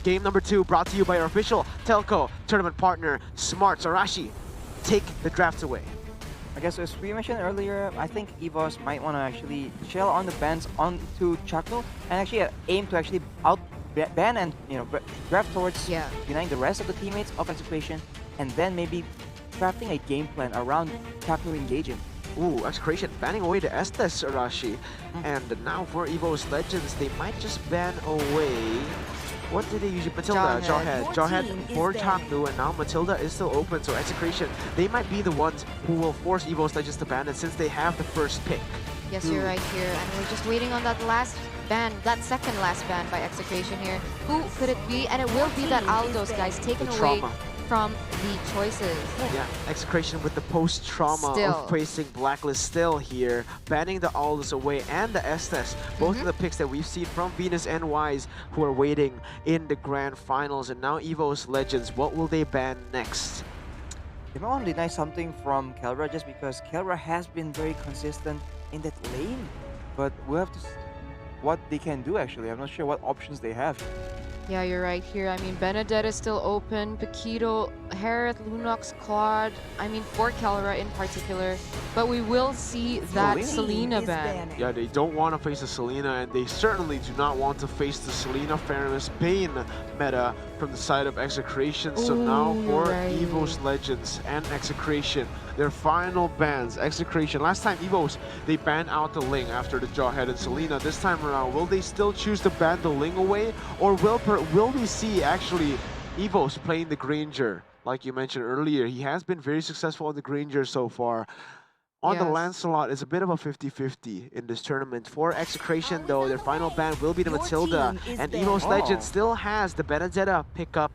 Game number 2 brought to you by our official telco tournament partner, Smart Arashi. Take the draft away. I guess as we mentioned earlier, I think Evos might want to actually shell on the bans onto Chakno and actually aim to actually ban and draft towards denying the rest of the teammates of Execration, and then maybe crafting a game plan around Chakno engaging. Ooh, Execration banning away the Estes Arashi. And now for Evos Legends, they might just ban away... What did they usually? Matilda, Jawhead for Chaknu, and now Matilda is still open, so Execration, they might be the ones who will force Evos Legends to ban it since they have the first pick. Yes, you're right here, and we're just waiting on that last ban, that second last ban by Execration here. Who could it be? And it will be that Aldos, guys, taken away from the choices. Yeah, Execration with the post-trauma of facing Blacklist still here, banning the Aldous away and the Estes, both of the picks that we've seen from Venus and Wise, who are waiting in the grand finals. And now Evos Legends, what will they ban next? They might want to deny something from Kelra just because Kelra has been very consistent in that lane, but we'll have to see what they can do actually. I'm not sure what options they have. Yeah, you're right here. I mean, Benedetta is still open. Paquito, Harith, Lunox, Claude. I mean, for Kelra in particular. But we will see that Selena ban. Yeah, they don't want to face the Selena, and they certainly do not want to face the Selena Fairness Bane meta from the side of Execration. So now for Evos Legends and Execration, their final bans. Execration, last time Evos, they banned out the Ling after the Jawhead and Selena. This time around, will they still choose to ban the Ling away, or will we see actually Evos playing the Granger? Like you mentioned earlier, he has been very successful on the Granger so far. On the Lancelot, it's a bit of a 50-50 in this tournament. For Execration though, their final ban will be the Matilda, and Evos Legends still has the Benedetta pickup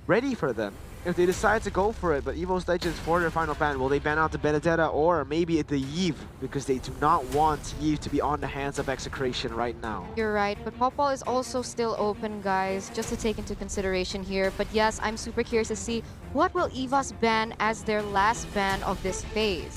ready for them if they decide to go for it. But Evos Legends, for their final ban, will they ban out the Benedetta or maybe the Yve, because they do not want Yve to be on the hands of Execration right now. You're right, but Popol is also still open, guys, just to take into consideration here. But yes, I'm super curious to see what will Evos ban as their last ban of this phase.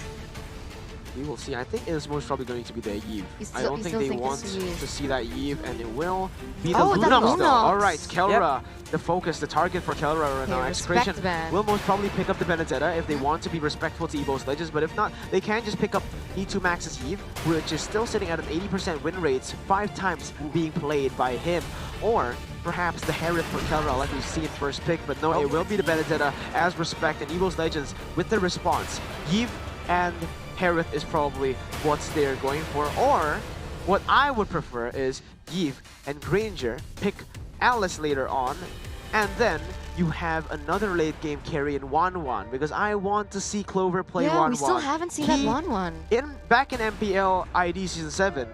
We will see. I think it is most probably going to be the Yve. I don't think they want to see that Yve, and it will be the Lunox though. Alright, Kelra, the focus, the target for Kelra right now. Execration will most probably pick up the Benedetta if they want to be respectful to Evos Legends, but if not, they can just pick up E2 Max's Yve, which is still sitting at an 80% win rates, 5 times being played by him. Or perhaps the Harith for Kelra like we've seen first pick, but no, it will be the Benedetta as respect, and Evos Legends with the response. Yve and Harith is probably what they're going for, or what I would prefer is Yve and Granger pick Alice later on, and then you have another late game carry in 1-1, because I want to see Clover play 1-1. Yeah, we still haven't seen that 1-1. Back in MPL ID Season 7,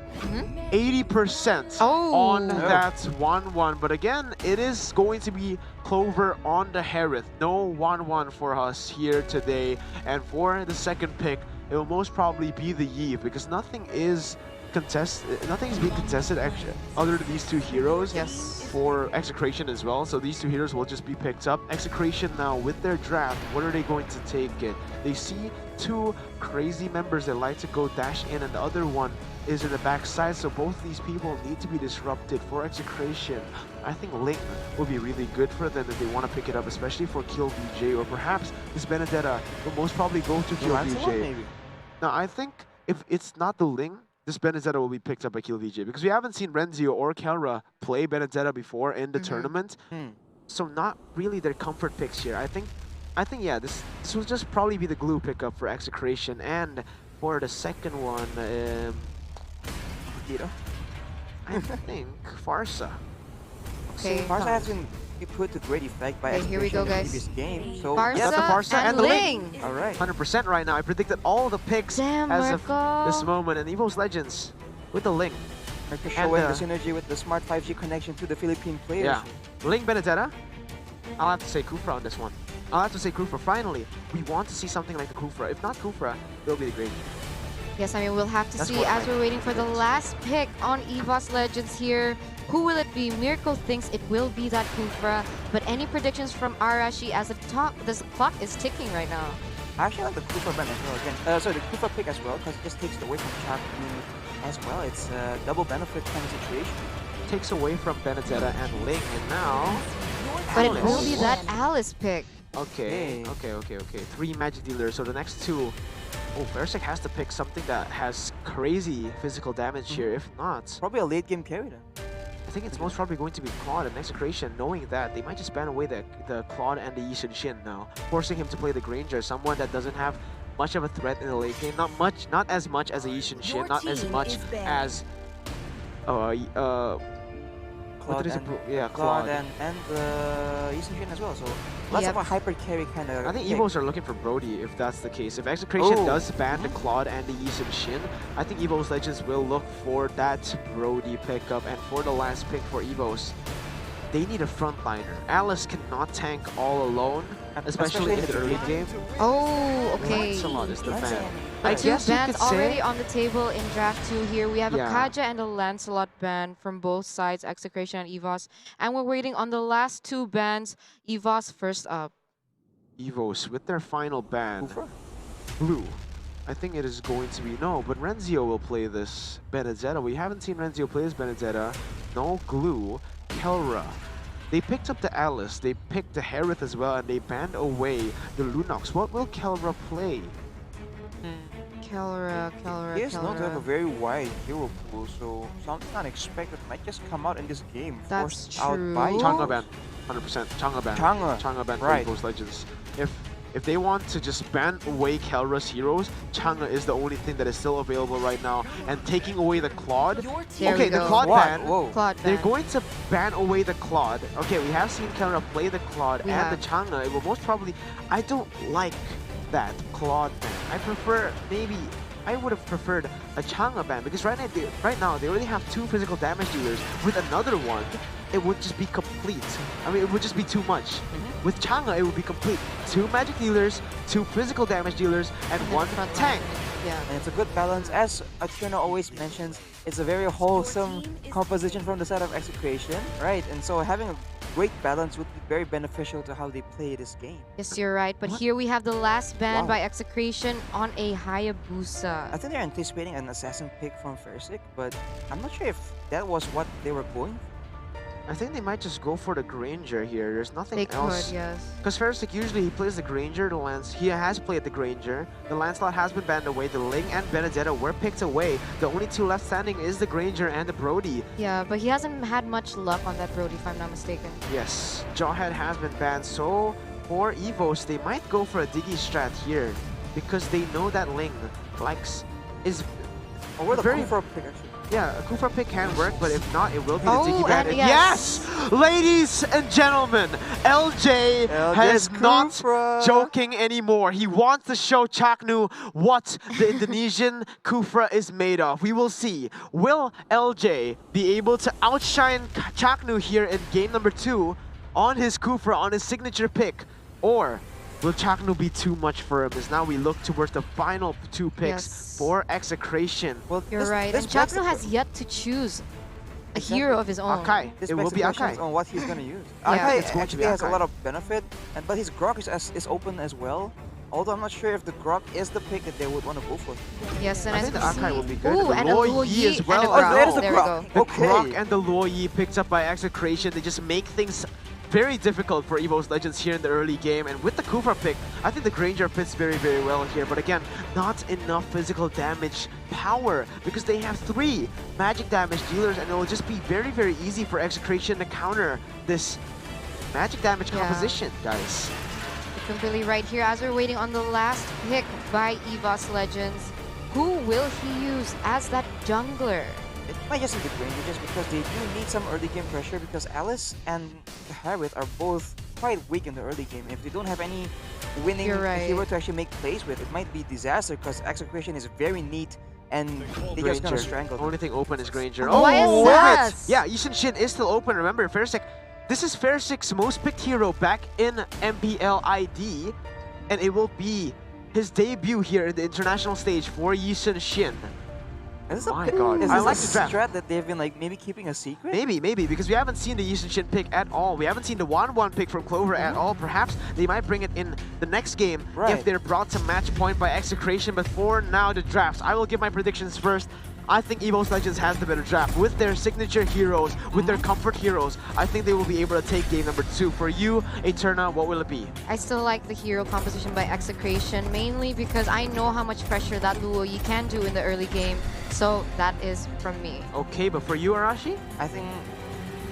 80% on that 1-1, but again, it is going to be Clover on the Harith. No 1-1 for us here today, and for the second pick, it will most probably be the Yve, because nothing is being contested actually other than these two heroes for Execration as well. So these two heroes will just be picked up. Execration now with their draft, what are they going to take it? They see 2 crazy members that like to go dash in, and the other one is in the backside, so both these people need to be disrupted for Execration. I think Ling will be really good for them if they want to pick it up, especially for Kill VJ, or perhaps this Benedetta will most probably go to Kill VJ. Now, I think if it's not the Ling, this Benedetta will be picked up by Kill VJ, because we haven't seen Renzio or Kelra play Benedetta before in the tournament. So not really their comfort picks here. I think yeah, this will just probably be the glue pickup for Execration. And for the second one, I think Farsa. Okay, Farsa has been put to great effect by here we go, in the guys. previous game. So Farsa and Ling. All right, 100% right now. I predicted all the picks as of this moment, and Evos Legends with the Ling. Showing the synergy with the smart 5G connection to the Philippine players. Yeah, Ling Benedetta. I'll have to say Kufra on this one. I'll have to say Kufra. Finally, we want to see something like the Kufra. If not Kufra, it'll be the Granger. Yes, I mean, we'll have to see as we're waiting for the last pick on Evos Legends here. Who will it be? Miracle thinks it will be that Kufra, but any predictions from Arashi as the clock is ticking right now? I actually like the Kufra ban as well again. Sorry, the Kufra pick as well, because it just takes it away from Chaknu as well. It's a double benefit kind of situation. Takes away from Benedetta and Ling, and now But it Alice. will be that Alice pick. Okay. 3 magic dealers. So the next 2. Oh, Versik has to pick something that has crazy physical damage here. If not, Probably a late game carry then. I think it's most probably going to be Claude and Execration. Knowing that, they might just ban away the Claude and the Yishin Shin now, forcing him to play the Granger, someone that doesn't have much of a threat in the late game. Not as much as a Yishin Shin, not as much as Claude and Yishin Shin as well. So lots of a hyper carry kind of. I think Evos are looking for Brody if that's the case. If Execration does ban the Claude and the Yishin Shin, I think Evos Legends will look for that Brody pickup. And for the last pick for Evos, they need a frontliner. Alice cannot tank all alone, especially in the early game. Oh, okay. Lancelot is the ban. I I guess you bans could say already on the table in draft 2 here. We have a Yeah. Kaja and a Lancelot ban from both sides, Execration and Evos. And we're waiting on the last 2 bans. Evos first up. Evos with their final ban. Kufra? Blue. I think it is going to be no, but Renzio will play this Benedetta. We haven't seen Renzio play this Benedetta. No Glue. Kelra. They picked up the Alice, they picked the Harith as well, and they banned away the Lunox. What will Kelra play? Kelra. He is known to have a very wide hero pool, so something unexpected might just come out in this game. That's forced out by true. Chang'e ban. 100%. Chang'e ban. Chang'e. Ban Right. for Evos Legends. If they want to just ban away Kelra's heroes, Chang'e is the only thing that is still available right now. And taking away the Claude. There Okay, we the go. Claude What? ban. Whoa. Claude They're ban. going to ban away the Claude. Okay, we have seen Kelra play the Claude We and have. the Chang'e. It will most probably... I don't like that Claude ban. I prefer maybe... I would have preferred a Chang'e ban because right now they already have 2 physical damage dealers. With another one, it would just be complete. I mean, it would just be too much. With Chang'e, it would be complete. 2 magic dealers, 2 physical damage dealers, and then 1 front tank. line. Yeah. And it's a good balance. As Aturna always mentions, it's a very wholesome composition from the side of Execration, right? And so having a great balance would be very beneficial to how they play this game. Yes, you're right. But here we have the last ban Wow. by Execration on a Hayabusa. I think they're anticipating an assassin pick from Versik, but I'm not sure if that was what they were going for. I think they might just go for the Granger here. There's nothing They else. could, yes. Because Versik usually he plays the Granger, he has played the Granger. The Lancelot has been banned away. The Ling and Benedetta were picked away. The only 2 left standing is the Granger and the Brody. Yeah, but he hasn't had much luck on that Brody, if I'm not mistaken. Yes, Jawhead has been banned. So for Evos, they might go for a Diggy strat here because they know that Ling is Or the very Kufra pick actually. Yeah, a Kufra pick can work, but if not, it will be the Oh, Diggy ban. and Yes! Ladies and gentlemen, LJ has not Kufra. joking anymore. He wants to show Chaknu what the Indonesian Kufra is made of. We will see. Will LJ be able to outshine Chaknu here in game number 2 on his Kufra, on his signature pick? Or will Chaknu be too much for him as now we look towards the final 2 picks Yes. for Execration? Well, You're right. And backs Chakno the- has yet to choose a Exactly. hero of his own. Akai. This It begs will the be questions Akai. on what he's gonna use. Yeah. Akai It's going to be actually has a Akai. lot of benefit, but his Grok is open as well. Although I'm not sure if the Grok is the pick that they would want to go for. Yes, and I as think we the Akai see... will be good. Ooh, The and a Luo Luo Yi Yi as and well. a Oh, Grok. there is a There we Grok. go. The Okay. Grok and the Luo Yi picked up by Execration. They just make things very difficult for Evos Legends here in the early game. And with the Kufra pick, I think the Granger fits very, very well here. But again, not enough physical damage power because they have 3 magic damage dealers and it will just be very, very easy for Execration to counter this magic damage Yeah. composition, guys. You're completely right here. As we're waiting on the last pick by Evos Legends, who will he use as that jungler? It might just be the Granger just because they do need some early game pressure because Alice and Harith are both quite weak in the early game. If they don't have any winning You're right. hero to actually make plays with, it might be disaster because Execration is very neat and they're just gonna Granger. strangle them. Only thing open is Granger. Why is wait a that? minute. Yeah, Yishin Shin is still open. Remember, Fairsick. This is Fairsick's most picked hero back in MPL ID, and it will be his debut here in the international stage for Yishin Shin. Is this My a, God. is I this like a the draft. strat that they've been like maybe keeping a secret? Maybe, because we haven't seen the Yishin Shin pick at all. We haven't seen the 1-1 pick from Clover at all. Perhaps they might bring it in the next game Right. if they're brought to match point by Execration. But for now, the drafts. I will give my predictions first. I think Evos Legends has the better draft. With their signature heroes, with their comfort heroes, I think they will be able to take game number 2. For you, Eterna, what will it be? I still like the hero composition by Execration, mainly because I know how much pressure that Luo Yi can do in the early game. So that is from me. Okay, but for you, Arashi? I think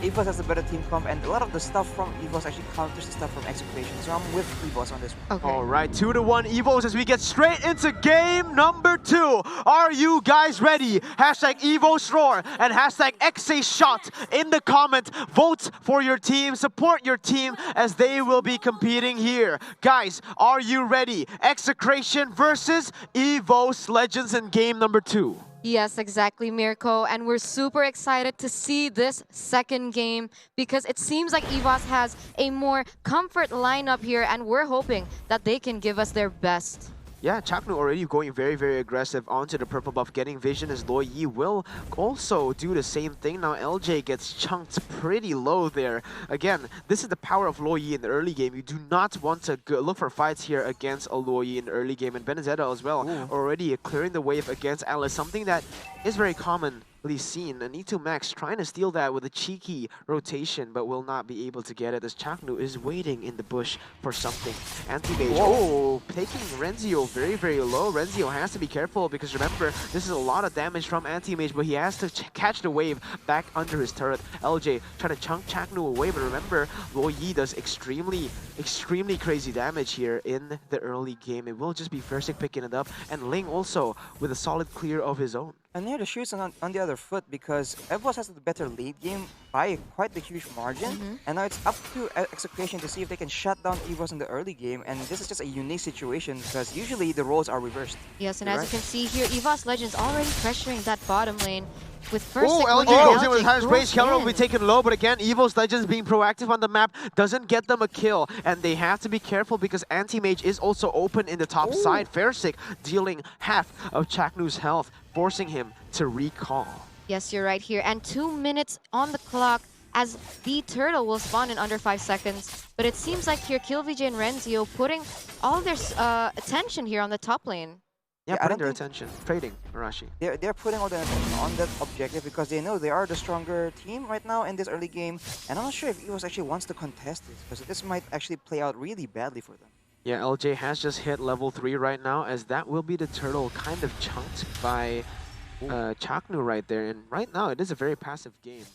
Evos has a better team comp, and a lot of the stuff from Evos actually counters the stuff from Execration. So I'm with Evos on this one. Okay. All right, 2-1 Evos as we get straight into game number 2. Are you guys ready? Hashtag Evos Roar and hashtag Exashot in the comment. Vote for your team, support your team as they will be competing here. Guys, are you ready? Execration versus Evos Legends in game number 2. Yes, exactly, Mirko. And we're super excited to see this second game because it seems like Evos has a more comfort lineup here, and we're hoping that they can give us their best. Yeah, Chaknu already going very, very aggressive onto the purple buff, getting vision as Luo Yi will also do the same thing. Now LJ gets chunked pretty low there. Again, this is the power of Luo Yi in the early game. You do not want to look for fights here against a Luo Yi in the early game. And Benedetta as well, already clearing the wave against Alice, something that is very commonly seen. And E2 Max trying to steal that with a cheeky rotation, but will not be able to get it as Chaknu is waiting in the bush for something. Anti-Mage, taking Renzio very, very low. Renzio has to be careful because remember, this is a lot of damage from Anti-Mage, but he has to catch the wave back under his turret. LJ trying to chunk Chaknu away, but remember, Luo Yi does extremely crazy damage here in the early game. It will just be Fersik picking it up, and Ling also with a solid clear of his own. And here the shoes on the other foot because Evos has the better lead game by quite the huge margin. And now it's up to Execration to see if they can shut down Evos in the early game. And this is just a unique situation because usually the roles are reversed. Yes, and as you can see here, Evos Legends already pressuring that bottom lane. With first LG goes in with his base. Keller will be taken low, but again, Evos Legends being proactive on the map doesn't get them a kill. And they have to be careful because Anti-Mage is also open in the top side. Fersik dealing half of Chaknu's health, forcing him to recall. Yes, you're right here. And 2 minutes on the clock as the turtle will spawn in under 5 seconds. But it seems like here KillVJ and Renzio putting all their attention here on the top lane. Yeah, putting their attention. Trading, Arashi. They're putting all their attention on that objective because they know they are the stronger team right now in this early game. And I'm not sure if Evos actually wants to contest this because this might actually play out really badly for them. Yeah, LJ has just hit level 3 right now as that will be the turtle kind of chunked by Chaknu right there. And right now, it is a very passive game.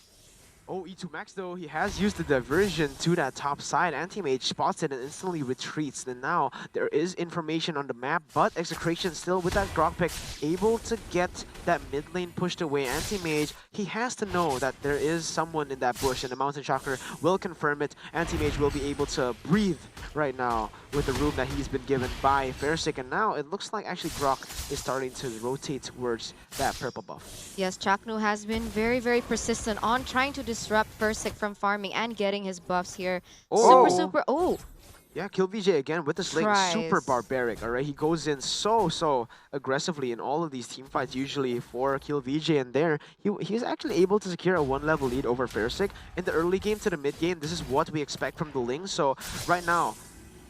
Oh, E2 Max though, he has used the diversion to that top side. Anti-Mage spots it and instantly retreats. And now there is information on the map, but Execration still with that Grog pick able to get that mid lane pushed away. Anti-Mage, he has to know that there is someone in that bush, and the Mountain Shocker will confirm it. Anti-Mage will be able to breathe right now with the room that he's been given by Fersik. And now it looks like actually Grog is starting to rotate towards that purple buff. Yes, Chaknu has been very, very persistent on trying to disrupt Fersik from farming and getting his buffs here. Super. Yeah, KillVJ again with the sling, super barbaric, alright? He goes in so aggressively in all of these team fights, usually for KillVJ, and there, he's actually able to secure a 1-level lead over Fersik. In the early game to the mid game, this is what we expect from the Ling, so right now,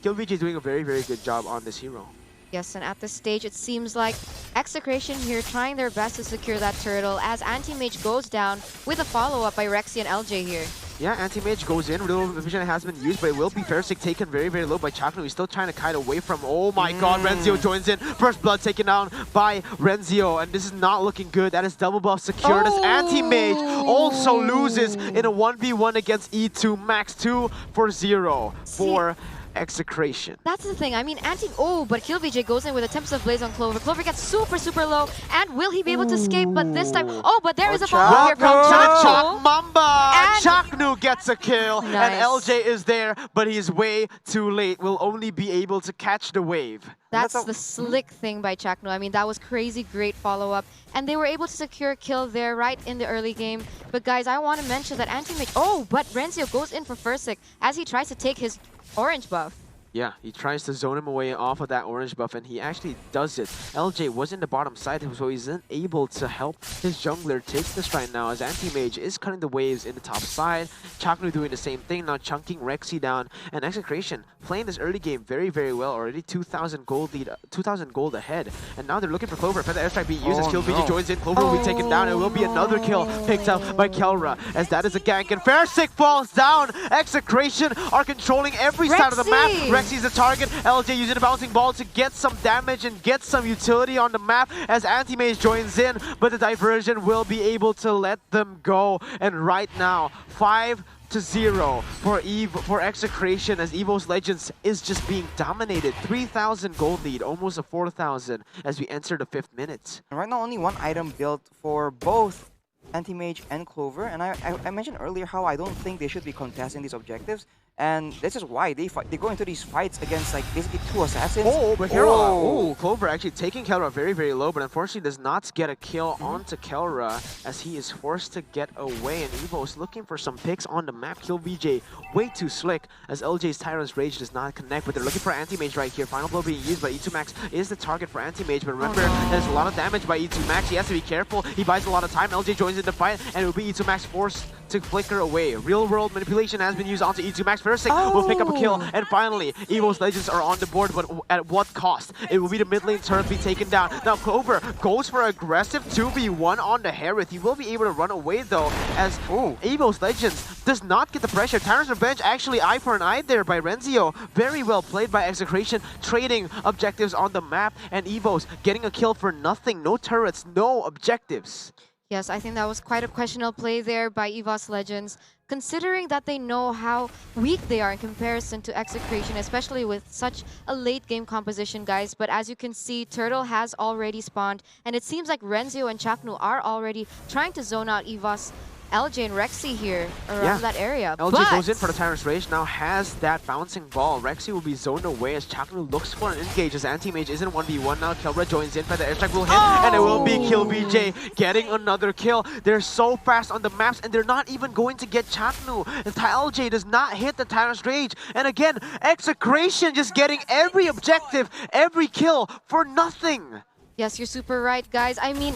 KillVJ is doing a very, very good job on this hero. Yes, and at this stage, it seems like Execration here trying their best to secure that turtle as Anti-Mage goes down with a follow-up by Rexy and LJ here. Yeah, Anti-Mage goes in, Riddle Vision has been used, but it will be Fersik taken very, very low by Chaknu. He's still trying to kite away from, oh my god, Renzio joins in. First blood taken down by Renzio, and this is not looking good. That is double buff secured as Anti-Mage also loses in a 1v1 against E2 Max 2-0 for Execration. That's the thing. I mean, but KillVJ goes in with a Tempest of Blaze on Clover. Clover gets super low, and will he be able to escape? But this time, but there is a follow-up here from Chaknu. Mamba! Chaknu gets a kill, Nice. and LJ is there, but he's way too late. Will only be able to catch the wave. That's the slick thing by Chaknu. I mean, that was crazy great follow-up. And they were able to secure a kill there right in the early game. But guys, I want to mention that Anti-Mage... but Renzio goes in for Fersik as he tries to take his orange buff. Yeah, he tries to zone him away off of that orange buff, and he actually does it. LJ was in the bottom side, so he's unable to help his jungler take this right now, as Anti-Mage is cutting the waves in the top side. Chaknu doing the same thing, now chunking Rexy down, and Execration playing this early game very, very well. Already 2,000 gold lead, 2,000 gold ahead, and now they're looking for Clover. For the airstrike being used as KillVJ joins in, Clover will be taken down. It will be another kill picked up by Kelra, as that is a gank, and Fairsick falls down. Execration are controlling every side of the map. Rexy's the target. LJ using a bouncing ball to get some damage and get some utility on the map as Anti-Mage joins in, but the diversion will be able to let them go. And right now, 5-0 for Execration, as Evos Legends is just being dominated. 3,000 gold lead, almost a 4,000 as we enter the 5th minute. And right now, only one item built for both Anti-Mage and Clover, and I mentioned earlier how I don't think they should be contesting these objectives, and this is why they go into these fights against like basically 2 assassins. Oh, but Kelra, oh, Clover actually taking Kelra very, very low, but unfortunately does not get a kill onto Kelra as he is forced to get away, and Evos looking for some picks on the map. KillVJ way too slick as LJ's Tyrant's Rage does not connect, but they're looking for Anti-Mage right here. Final blow being used by E2max is the target for Anti-Mage, but remember, there's a lot of damage by E2max. He has to be careful. He buys a lot of time. LJ joins in the fight, and it will be E2max forced to flicker away. Real world manipulation has been used onto E2max. Fairsick will pick up a kill, and finally, Evos Legends are on the board, but at what cost? It will be the mid lane turret be taken down. Now Clover goes for aggressive 2v1 on the Harith. He will be able to run away though, as Evos Legends does not get the pressure. Tyrant's Revenge actually eye for an eye there by Renzio. Very well played by Execration, trading objectives on the map, and Evos getting a kill for nothing. No turrets, no objectives. Yes, I think that was quite a questionable play there by Evos Legends, considering that they know how weak they are in comparison to Execration, especially with such a late game composition, guys. But as you can see, Turtle has already spawned, and it seems like Renzio and Chaknu are already trying to zone out Evos LJ and Rexy here around that area. LJ goes in for the Tyrant's Rage, now has that bouncing ball. Rexy will be zoned away as Chaknu looks for an engage, as Anti-Mage is in 1v1 now. Kelra joins in, but the airstrike will hit, and it will be KillVJ getting another kill. They're so fast on the maps, and they're not even going to get Chaknu. And LJ does not hit the Tyrant's Rage. And again, Execration just getting every objective, every kill for nothing. Yes, you're super right, guys. I mean,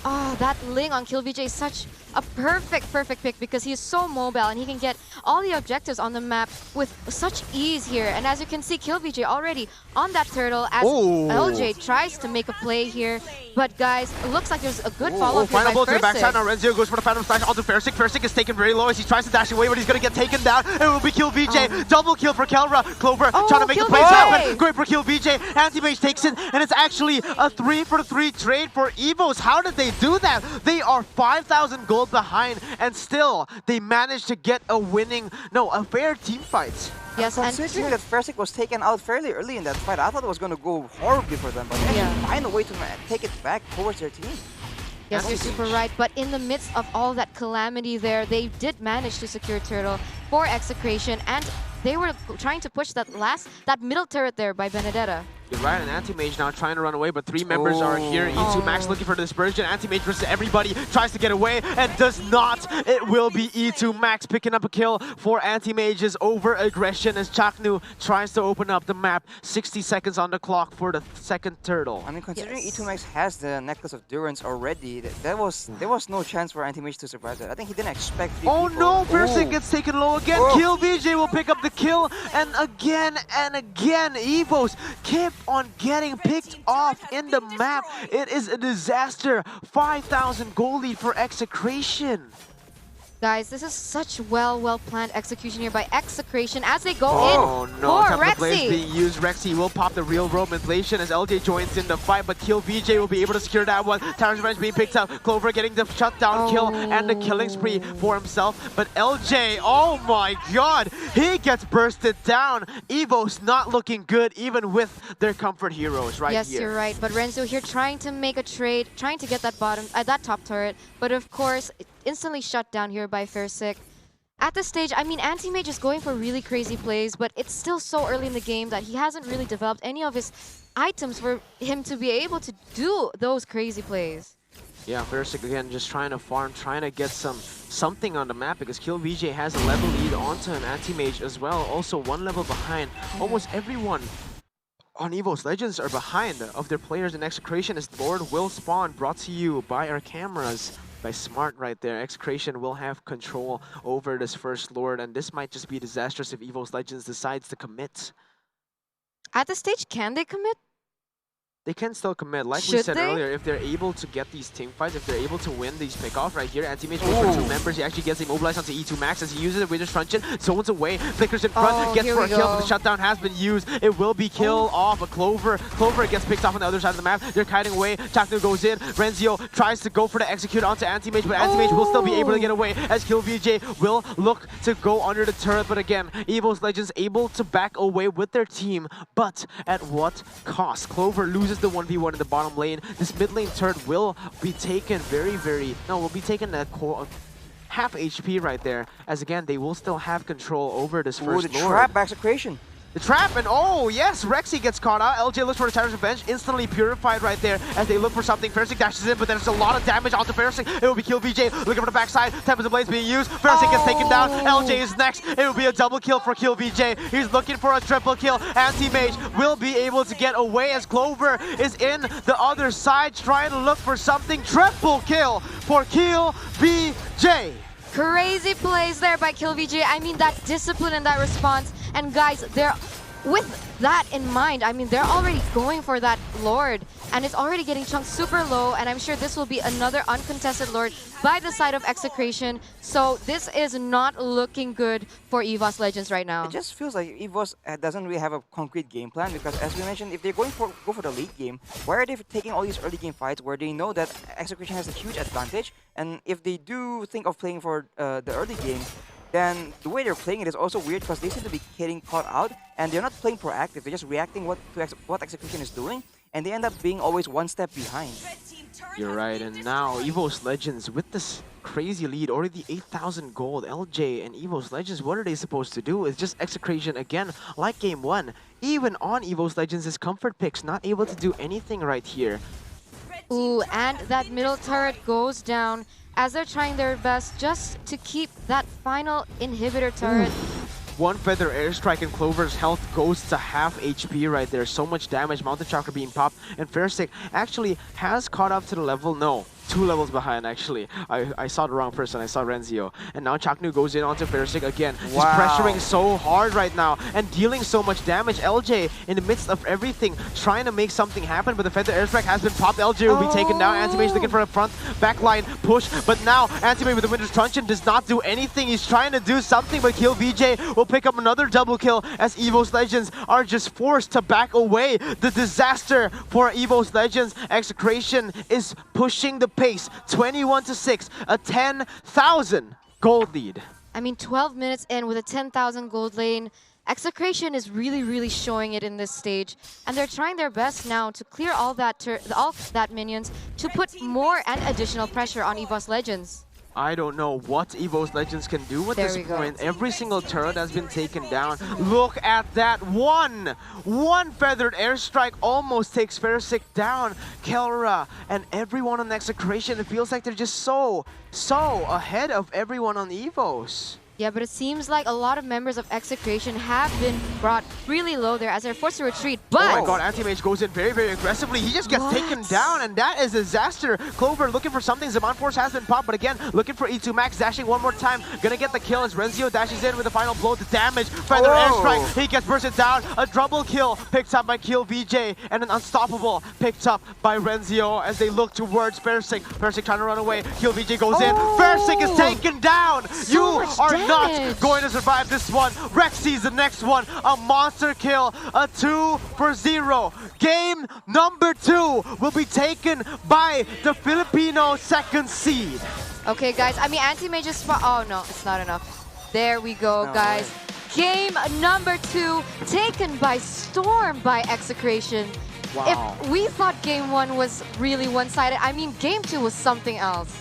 that Ling on KillVJ is such a perfect pick because he is so mobile and he can get all the objectives on the map with such ease here. And as you can see, KillVJ already on that turtle as LJ tries to make a play here. But guys, it looks like there's a good follow-up here by Final blow to the backside. Fairsick. Now Renzio goes for the Phantom Slash onto Fairsick. Fairsick is taken very low as he tries to dash away, but he's going to get taken down. It will be KillVJ. Double kill for Kelra. Clover trying to make the plays happen. Great for KillVJ. Anti-Mage takes it, and it's actually a 3-for-3 trade for Evos. How did they do that? They are 5,000 gold behind, and still they managed to get a fair team fight. Yes, considering that Fairsick was taken out fairly early in that fight, I thought it was going to go horribly for them, but they actually find a way to take it back towards their team. Yes, you're super right. But in the midst of all that calamity there, they did manage to secure Turtle for Execration, and they were trying to push that middle turret there by Benedetta. You're right, and Anti-Mage now trying to run away, but 3 members are here. E2max looking for the dispersion. Anti-Mage versus everybody, tries to get away and does not. It will be E2max picking up a kill for Anti-Mage's over-aggression as Chaknu tries to open up the map. 60 seconds on the clock for the second turtle. I mean, considering E2max has the Necklace of Durance already, there was no chance for Anti-Mage to survive that. I think he didn't expect 3 people. No, Fairsick gets taken low again. KillVJ will pick up the kill, and again, Evos keep on getting picked off in the map. It is a disaster. 5,000 goal lead for Execration. Guys, this is such well-planned execution here by Execration as they go in for Rexy. Being used. Rexy will pop the real world manipulation as LJ joins in the fight, but KillVJ will be able to secure that one. Tyrant's Revenge being picked up. Clover getting the shutdown kill and the killing spree for himself. But LJ, oh my god, he gets bursted down. Evos not looking good even with their comfort heroes here. Yes, you're right. But Renzo here trying to make a trade, trying to get that that top turret. But of course, instantly shut down here by Fairsick. At this stage, I mean, Anti-Mage is going for really crazy plays, but it's still so early in the game that he hasn't really developed any of his items for him to be able to do those crazy plays. Yeah, Versik again just trying to farm, trying to get something on the map because KillVJ has a level lead onto an anti-mage as well, also 1 level behind. Almost everyone on Evos Legends are behind of their players in Execration as Lord will spawn, brought to you by our cameras. By Smart right there. Execration will have control over this first Lord, and this might just be disastrous if Evos Legends decides to commit. At this stage, can they commit? They can still commit. Like we Should said they? earlier, if they're able to get these team fights, if they're able to win these pickoffs right here, Anti-Mage goes for 2 members. He actually gets immobilized onto E2 Max as he uses it with his truncheon. Zones away, flickers in front, gets for a kill, but the shutdown has been used. It will be kill off. A Clover gets picked off on the other side of the map. They're kiting away. Chaknu goes in. Renzio tries to go for the execute onto Anti-Mage, but Anti-Mage will still be able to get away as KillVJ will look to go under the turret. But again, Evos Legends able to back away with their team, but at what cost? Clover loses the 1v1 in the bottom lane. This mid lane turret will be taken will be taken at half HP right there, as again, they will still have control over this first the Lord. trap Execration. The trap, and oh yes, Rexy gets caught out. LJ looks for the Tyrant's Revenge, instantly purified right there as they look for something. Versik dashes in, but there's a lot of damage onto Versik. It will be KillVJ looking for the backside. Tempest Blades being used. Versik gets taken down. LJ is next. It will be a double kill for KillVJ. He's looking for a triple kill. Anti-Mage will be able to get away as Clover is in the other side trying to look for something. Triple kill for KillVJ. Crazy plays there by KillVJ. I mean, that discipline and that response. And guys, they're with that in mind, I mean, they're already going for that Lord, and it's already getting chunked super low, and I'm sure this will be another uncontested Lord by the side of Execration. So this is not looking good for Evos Legends right now. It just feels like Evos doesn't really have a concrete game plan, because as we mentioned, if they're going for go for the late game, why are they taking all these early game fights where they know that Execration has a huge advantage? And if they do think of playing for the early game, then the way they're playing it is also weird, because they seem to be getting caught out and they're not playing proactive. They're just reacting to what Execution is doing, and they end up being always one step behind. You're right, and now Evos Legends with this crazy lead, already 8,000 gold. LJ and Evos Legends, what are they supposed to do? It's just Execration again, like game 1. Even on Evos Legends, his comfort picks not able to do anything right here. Ooh, and that middle turret goes down as they're trying their best just to keep that final inhibitor turret. One feather airstrike and Clover's health goes to half HP right there. So much damage, Mountain Chakra being popped, and Fairstick actually has caught up to the level. No, 2 levels behind actually. I saw the wrong person, I saw Renzio. And now Chaknu goes in onto Fairstick again. Wow. He's pressuring so hard right now and dealing so much damage. LJ in the midst of everything trying to make something happen, but the feather airstrike has been popped. LJ will be taken down. Anti-Mage looking for a front backline push, but now Anti-Mage with the Winter's Truncheon does not do anything. He's trying to do something, but KillVJ will pick up another double kill as Evos Legends are just forced to back away. The disaster for Evos Legends. Execration is pushing the pace, 21-6, a 10,000 gold lead. I mean, 12 minutes in with a 10,000 gold lane. Execration is really showing it in this stage, and they're trying their best now to clear all that minions to put more and additional pressure on Evos Legends. I don't know what Evos Legends can do at this point. Every single turret has been taken down. Look at that one! One feathered airstrike almost takes Fairstick down. Kelra and everyone on Execration, it feels like they're just so ahead of everyone on Evos. Yeah, but it seems like a lot of members of Execration have been brought really low there as they're forced to retreat, but... Oh my god, Anti-Mage goes in very aggressively. He just gets taken down, and that is a disaster. Clover looking for something. Zaman Force has been popped, but again, looking for E2 Max, dashing one more time. Gonna get the kill as Renzio dashes in with the final blow. The damage, feather airstrike. He gets bursted down. A double kill picked up by KillVJ, and an unstoppable picked up by Renzio as they look towards Fairstick. Fairstick trying to run away. KillVJ goes in. Fairstick is taken down. You are not going to survive this one. Rexy's the next one. A monster kill. A 2-0. Game number 2 will be taken by the Filipino second seed. Okay, guys. I mean, Anti-Mage is... Oh, no. It's not enough. There we go, guys. Game number 2 taken by storm by Execration. Wow. If we thought game 1 was really one-sided, I mean, game 2 was something else.